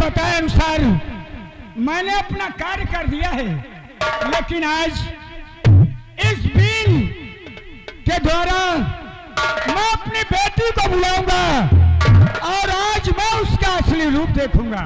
बताए अनुसार मैंने अपना कार्य कर दिया है, लेकिन आज इस बीन के द्वारा मैं अपनी बेटी को बुलाऊंगा और आज मैं उसका असली रूप देखूंगा।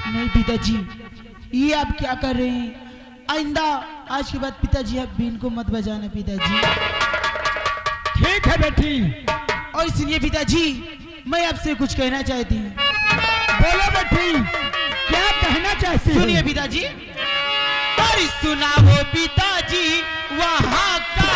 नहीं पिताजी, ये आप क्या कर रहे हैं? आइंदा आज के बाद पिताजी आप बीन को मत बजाना पिताजी। ठीक है बेटी। और सुनिए पिताजी, मैं आपसे कुछ कहना चाहती हूँ। बोलो बेटी, क्या कहना चाहती हो? सुनिए पिताजी। और सुनाओ पिताजी वहाँ का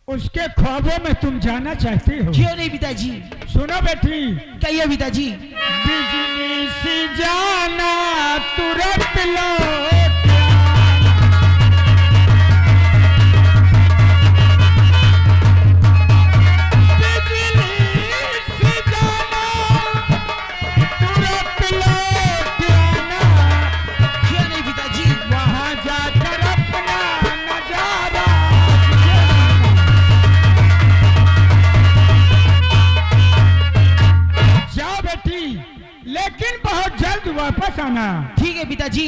उसके ख्वाबों में तुम जाना चाहती हो? क्यों नहीं पिताजी। सुनो बेटी। कहिए पिताजी। बिजली सी जाना तुरंत लौट वापस आना। ठीक है पिताजी,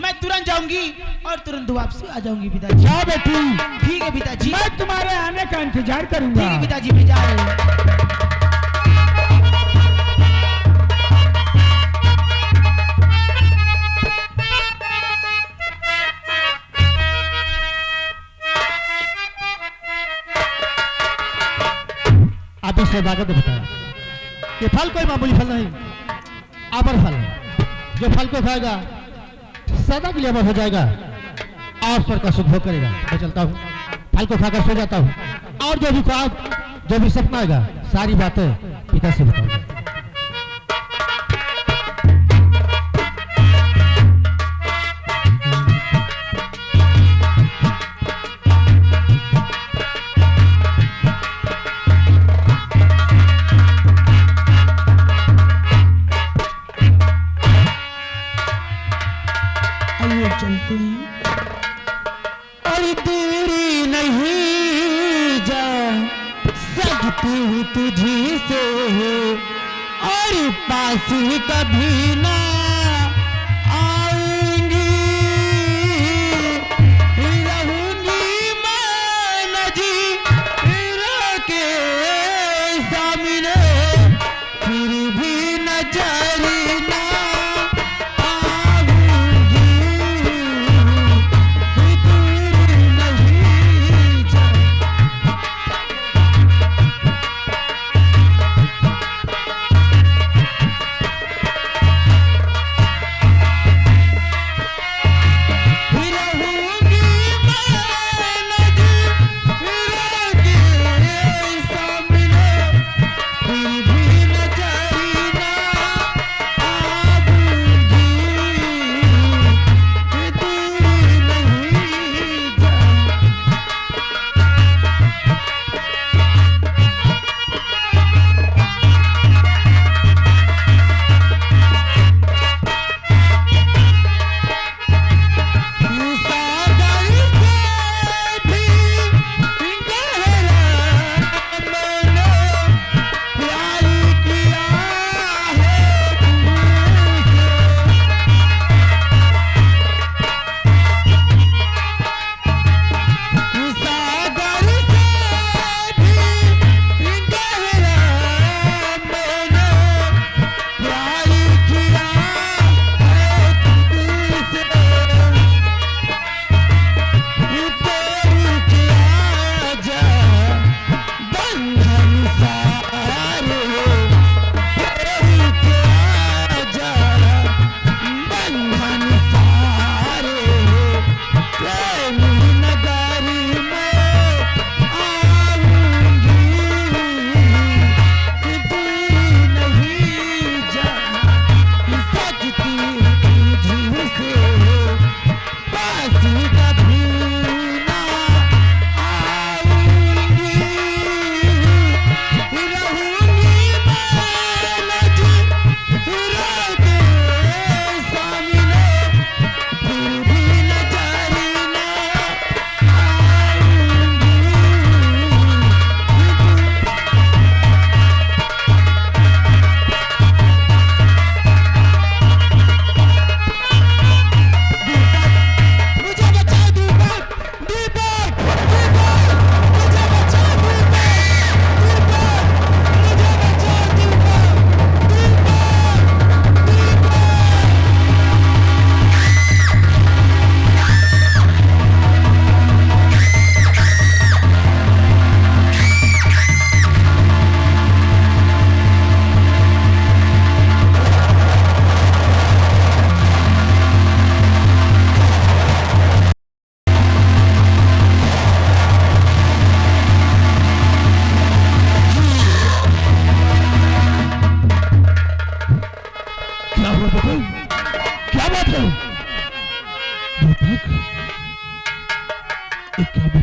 मैं तुरंत जाऊंगी और तुरंत वापस आ जाऊंगी पिताजी। जाओ बेटी। ठीक है पिताजी, मैं तुम्हारे आने का इंतजार करूंगा। ठीक है पिताजी, मैं जा रही हूँ। आपने सौदागर को बताया कि फल कोई मामूली फल नहीं, अमर फल है। जो फल को खाएगा सदा के लिए अमर हो जाएगा और स्वर्ग का सुख भोग करेगा। मैं चलता हूँ, फल को खाकर सो जाता हूँ और जो भी ख्वाब, जो भी सपना आएगा, सारी बातें पिता से बताऊंगा। चलते हैं और दूरी नहीं जा सकती हूँ तुझी से और पास ही कभी ना आऊंगी। रहूंगी मैं नजी के सामने फिर भी नजर ना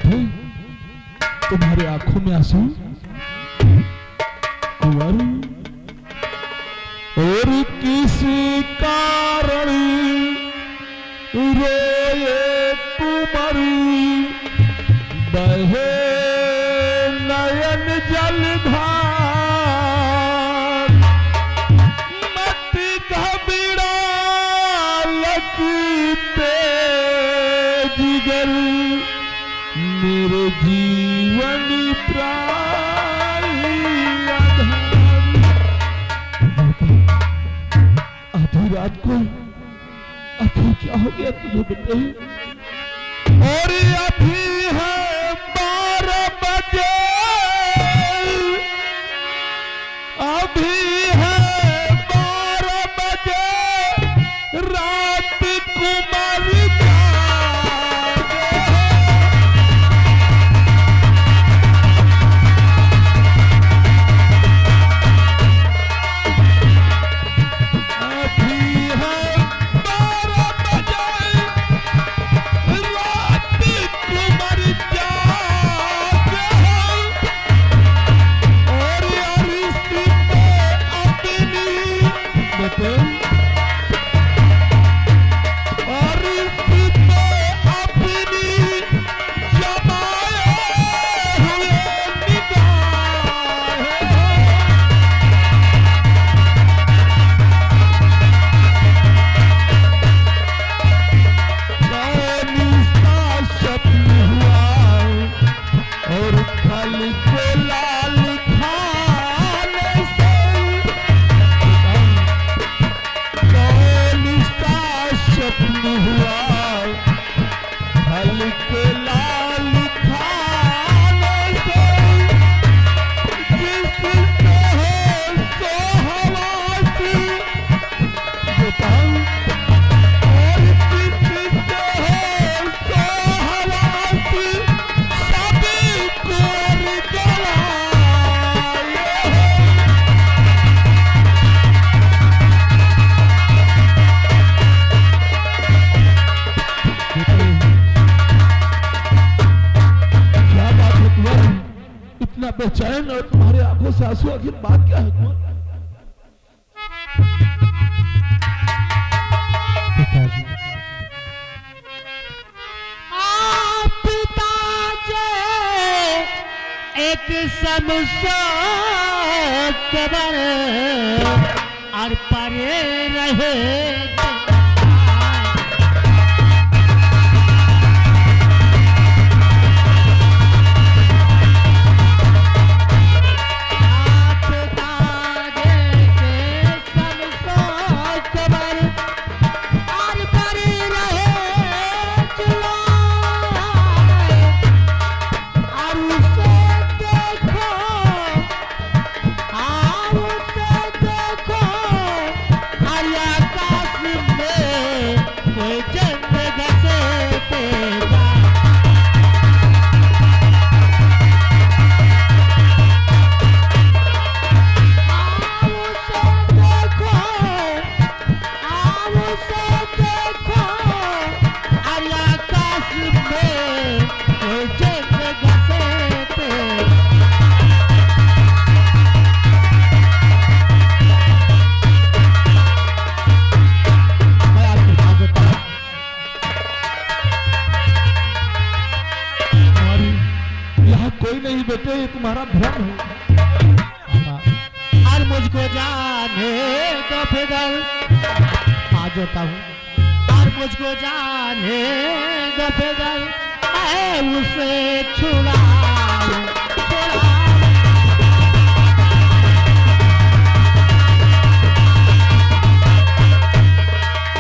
देखे तुम्हारे आंखों में आंसू कुंवर, और किसी कारण रोए कुंवर, बहे नयन जलधार, मत घबरा लगते जिगर, मेरे जीवन प्राण आधार। आधी रात को आखिर क्या हो गया तुझे बेटे? और अभी है 12 बजे, अभी है 12 बजे, रात कुमार बेचैन और तुम्हारे आंखों से आंसू, आखिर बात क्या है कुंवर? पिताजी, पिताजी एक समसो कबर और परे रहे कोई नहीं बेटे, ये तुम्हारा भ्रम है। और मुझको जाने तो फिदल आ जाता हूँ, और मुझको जाने तो फिदल मैं उसे छुड़ाऊं, छुड़ाऊं।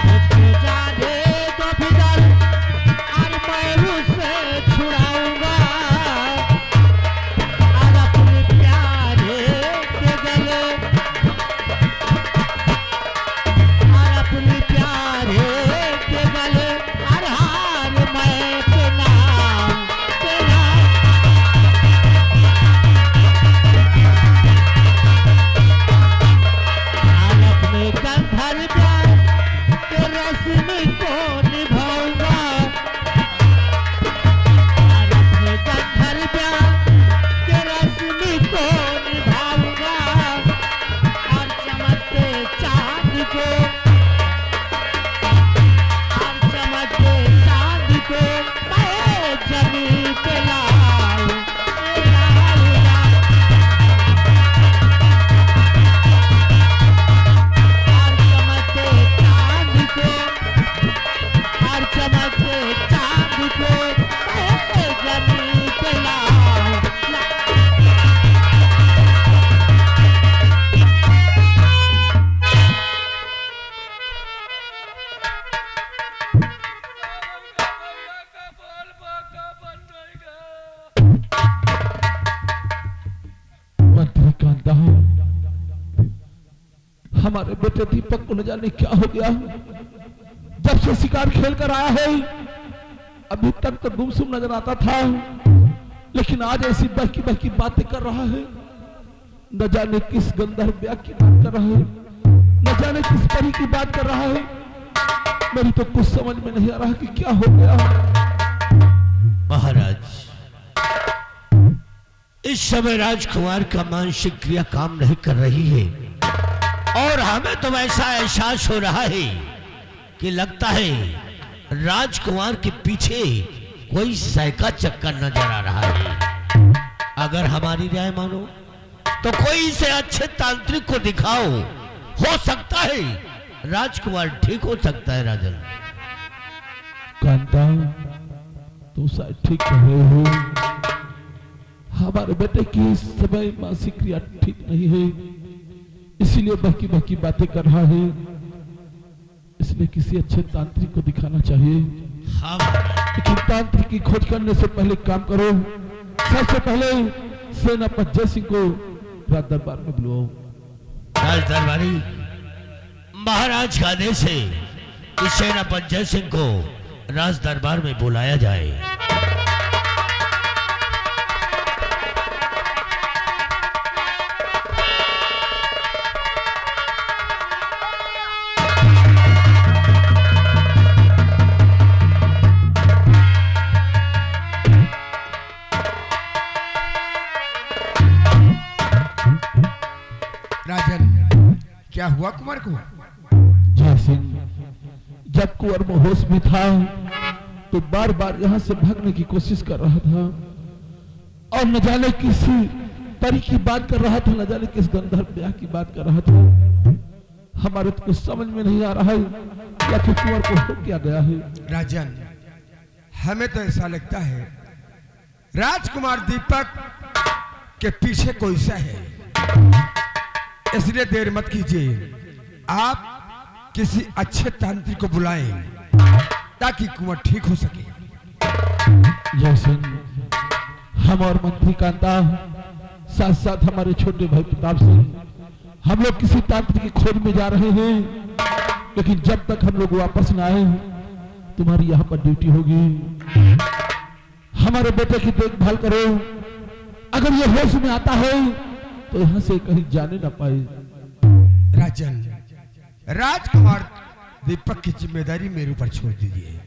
मुझको जाने तो फिदल और मैं उसे छुड़ाऊंगा, और अपने प्यारे के गले, और अपने प्यारे के गले और हार मैं पहनाऊं, पहनाऊं। हमारे बेटे दीपक को न जाने क्या हो गया। जब से शिकार खेल कर आया है अभी तक तो गुमसुम नजर आता था, लेकिन आज ऐसी बहकी बातें कर रहा है। न जाने किस गंधर्व ब्याह की बात कर रहा है, न जाने किस परी की बात कर रहा है। मेरी तो कुछ समझ में नहीं आ रहा कि क्या हो गया। महाराज, इस समय राजकुमार का मानसिक क्रिया काम नहीं कर रही है और हमें तो ऐसा एहसास हो रहा है कि लगता है राजकुमार के पीछे कोई सैका चक्कर नजर आ रहा है। अगर हमारी राय मानो तो कोई इसे अच्छे तांत्रिक को दिखाओ, हो सकता है राजकुमार ठीक हो सकता है। राजन कांता, तुम शायद ठीक कह रहे हो। हमारे बेटे की इस समय मानसिक क्रिया ठीक नहीं है, इसीलिए बहकी बातें कर रहा है। इसलिए किसी अच्छे तांत्रिक को दिखाना चाहिए। हाँ, लेकिन तांत्रिक की खोज करने से पहले काम करो। सबसे पहले सेनापति जय सिंह को राज दरबार में बुलाओ। राज दरबारी, महाराज का आदेश है कि सेनापति जय सिंह को राज दरबार में बुलाया जाए। राजन, क्या हुआ कुंवर को? जय सिंह जब कुंवर में होश में था तो बार बार यहाँ से भागने की कोशिश कर रहा था और न जाने किस परी की बात कर रहा था, न जाने किस गंधर्व ब्याह की बात कर रहा था। हमारे तो कुछ समझ में नहीं आ रहा है या फिर कुंवर को हो क्या गया है। राजन, हमें तो ऐसा लगता है राजकुमार दीपक के पीछे कोई सा है, इसलिए देर मत कीजिए। आप किसी अच्छे तांत्रिक को बुलाएं ताकि कुंवर ठीक हो सके। जय सिंह, हम और मंत्री कांता साथ साथ हमारे छोटे भाई प्रताप सिंह, हम लोग किसी तांत्रिक की खोज में जा रहे हैं, लेकिन जब तक हम लोग वापस न आए तुम्हारी यहाँ पर ड्यूटी होगी। हमारे बेटे की देखभाल करो, अगर ये होश में आता है तो यहाँ से कहीं जाने ना पाए। राजन, राजकुमार दीपक की जिम्मेदारी मेरे ऊपर छोड़ दीजिए।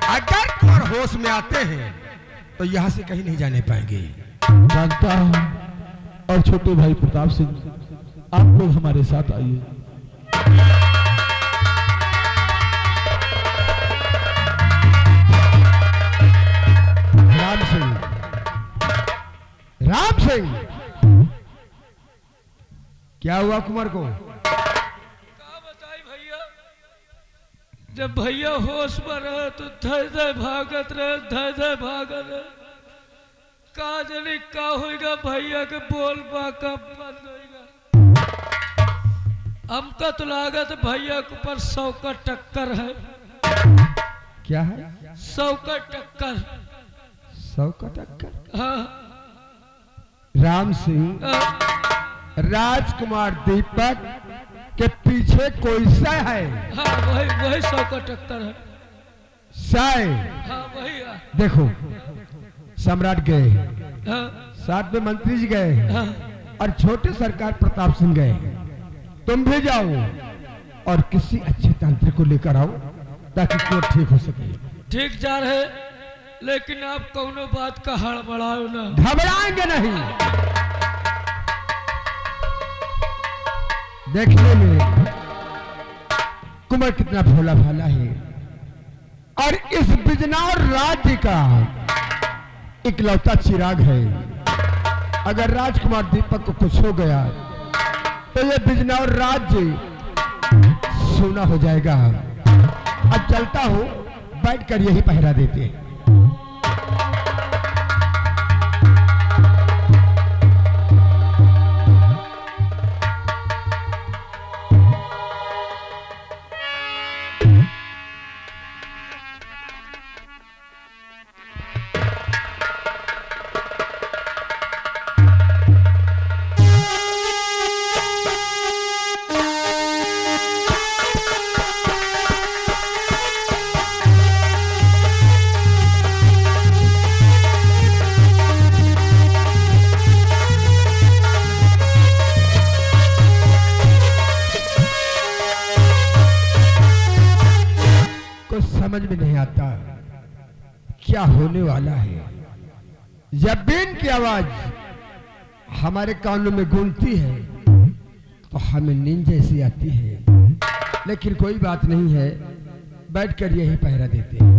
अगर कुंवर होश में आते हैं तो यहाँ से कहीं नहीं जाने पाएंगे। कांता और छोटे भाई प्रताप सिंह, आप लोग हमारे साथ आइए। राम सिंह, राम सिंह, क्या हुआ कुंवर को? का बताई भैया, जब भैया होश में रहे तो धय भागत रहे। का जाने का होगा भैया के बोल बाका बंद होगा। हमका तो लागत भैया के ऊपर 100 का टक्कर है। क्या है? 100 का टक्कर। 100 का टक्कर? हाँ, राम सिंह, हाँ, राजकुमार दीपक के पीछे कोई सा है? हाँ, वही 100 का टक्कर है। साय, हाँ, वही है। देखो, सम्राट गए, हाँ, साथ में मंत्री जी गए हाँ, और छोटे सरकार प्रताप सिंह गए। तुम भी जाओ और किसी अच्छे तांत्रिक को लेकर आओ ताकि कोर्ट ठीक हो सके। ठीक जा रहे, लेकिन आप कौनो बात का हड़बड़ाओ ना। घबराएंगे नहीं। देखने में कुंवर कितना भोला भाला है और इस बिजनौर राज्य का इकलौता चिराग है। अगर राजकुमार दीपक को कुछ हो गया तो ये बिजनौर राज्य सोना हो जाएगा। अब चलता हूं, बैठकर यही पहरा देते हैं। समझ में नहीं आता क्या होने वाला है। जब बीन की आवाज हमारे कानों में गूंजती है तो हमें नींद जैसी आती है, लेकिन कोई बात नहीं है, बैठकर यही पहरा देते हैं।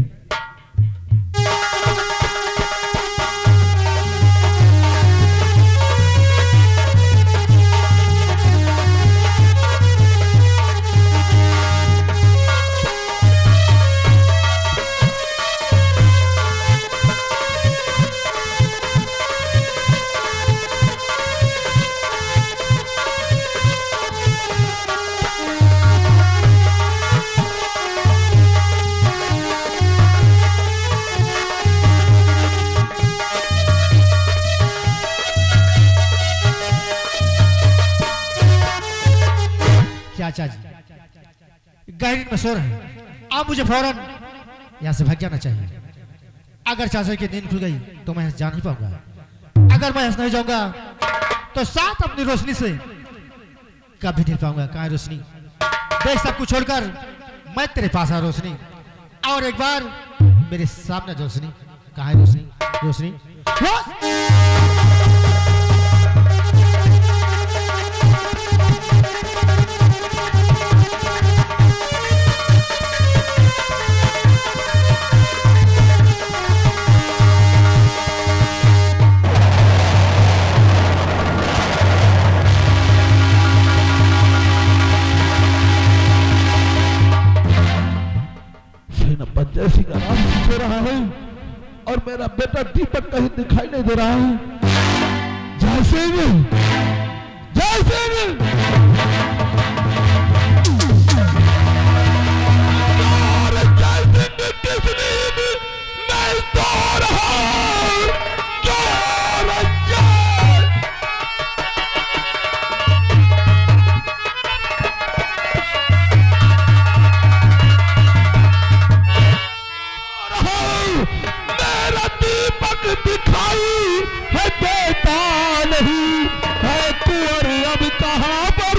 चाचा जी गहरी में सो रहे हैं, आप मुझे फौरन यहाँ से भाग जाना चाहिए। अगर चाचा की नींद खुल गई तो मैं जा नहीं पाऊंगा, अगर मैं नहीं जाऊंगा तो साथ अपनी रोशनी से कभी नहीं पाऊंगा। कहाँ है रोशनी? देख सब कुछ छोड़कर मैं तेरे पास आ रोशनी, और एक बार मेरे सामने रोशनी। कहाँ है रोशनी? रोशनी, जैसी का आराम से सो रहा है और मेरा बेटा दीपक कहीं दिखाई नहीं दे रहा है। जैसे मैं सो रहा हूं, दिखाई है देता नहीं है, कुंवर अब कहाँ पर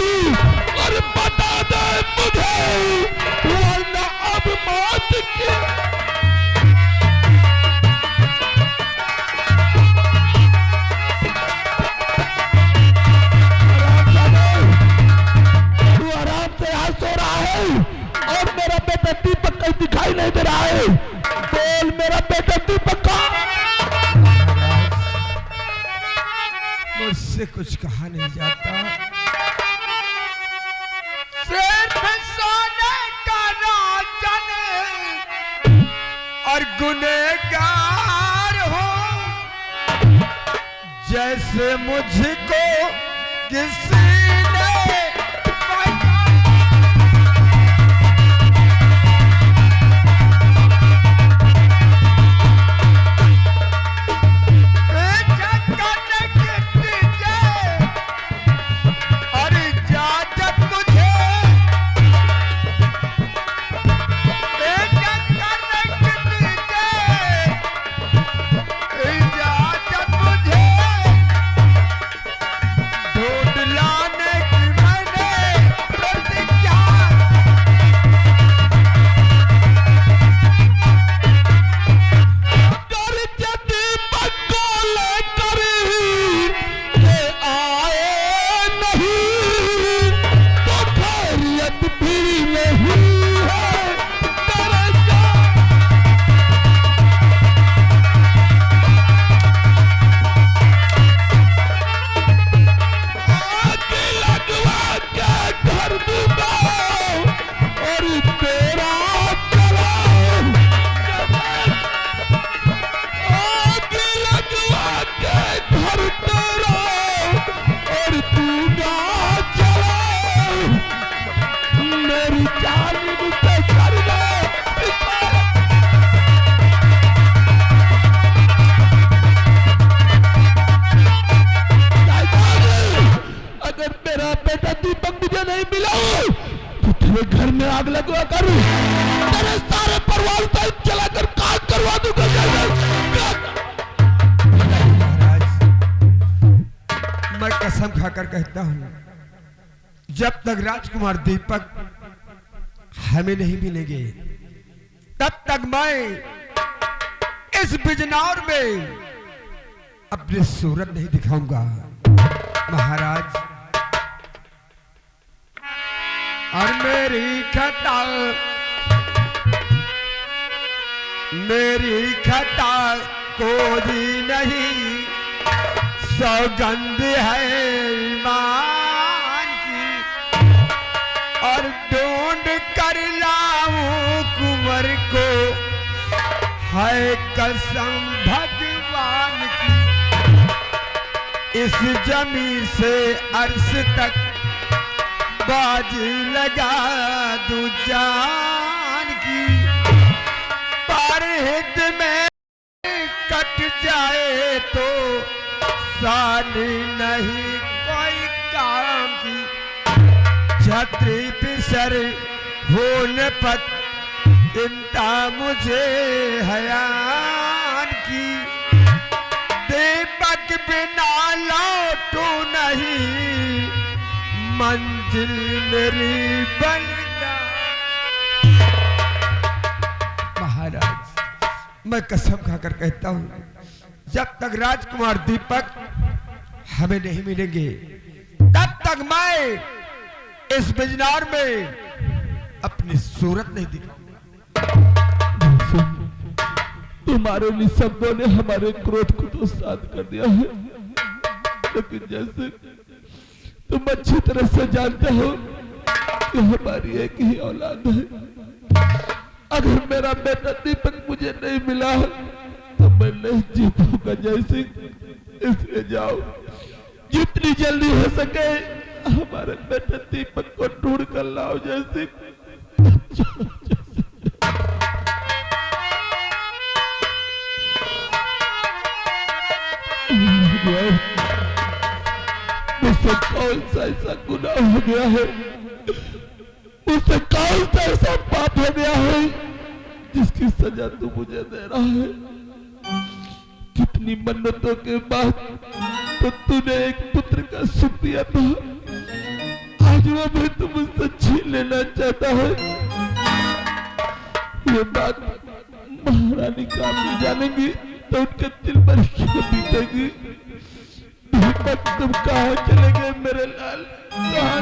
और बता दे मुझे, वरना अब मौत की। तू आराम से यहाँ सो रहा है और मेरा बेटा दीपक कहीं दिखाई नहीं दे रहा है। बोल मेरा बेटा दीपक का। मुझसे कुछ कहा नहीं जाता। सिर्फ सोने का राजन और गुनहगार हो, जैसे मुझको किसी ने घर में आग लगवा कर तेरे सारे परिवार सहित जलाकर काट करवा दूंगा। महाराज, मैं कसम खाकर कहता हूं, जब तक राजकुमार दीपक हमें नहीं मिलेंगे तब तक मैं इस बिजनौर में अपनी सूरत नहीं दिखाऊंगा। महाराज, और मेरी खता कोई नहीं, सौगंध है ईमान की, और ढूंढ कर लाऊं कुंवर को, है कसम भगवान की। इस जमी से अर्श तक बाजी लगा दूं जान की, पर हित में कट जाए तो सानी नहीं कोई काम की। छत्री पिसर होने पत चिंता मुझे हयान की, दीपक बिना लौटू नहीं, मंजिल मेरी बलिदा। महाराज, मैं कसम खाकर कहता हूं, जब तक राजकुमार दीपक हमें नहीं मिलेंगे, तब तक मैं इस बिजनौर में अपनी सूरत नहीं दिखाऊंगा। तुम्हारे निशब्दों ने हमारे क्रोध को तो शांत कर दिया है, लेकिन जैसे तुम अच्छी तरह से जानते हो कि हमारी एक ही औलाद है। अगर मेरा बेटा दीपक मुझे नहीं मिला तो मैं नहीं जी पाऊंगा। जैसे इसलिए जाओ, जितनी जल्दी हो सके हमारे बेटे दीपक को ढूंढ कर लाओ। जैसे मुझसे कौन सा ऐसा गुनाह हो गया है, मुझसे कौन सा ऐसा पाप हो गया है जिसकी सजा तू मुझे दे रहा है। कितनी मन्नतों के बाद तो तूने एक पुत्र का सुख दिया था, आज वो भी तू मुझसे छीन लेना चाहता है। ये बात महारानी कामनी जानेंगी तो उनके दिल पर क्यों बीतेगी। दीपक, तुम कहाँ चले गए मेरे लाल? कहाँ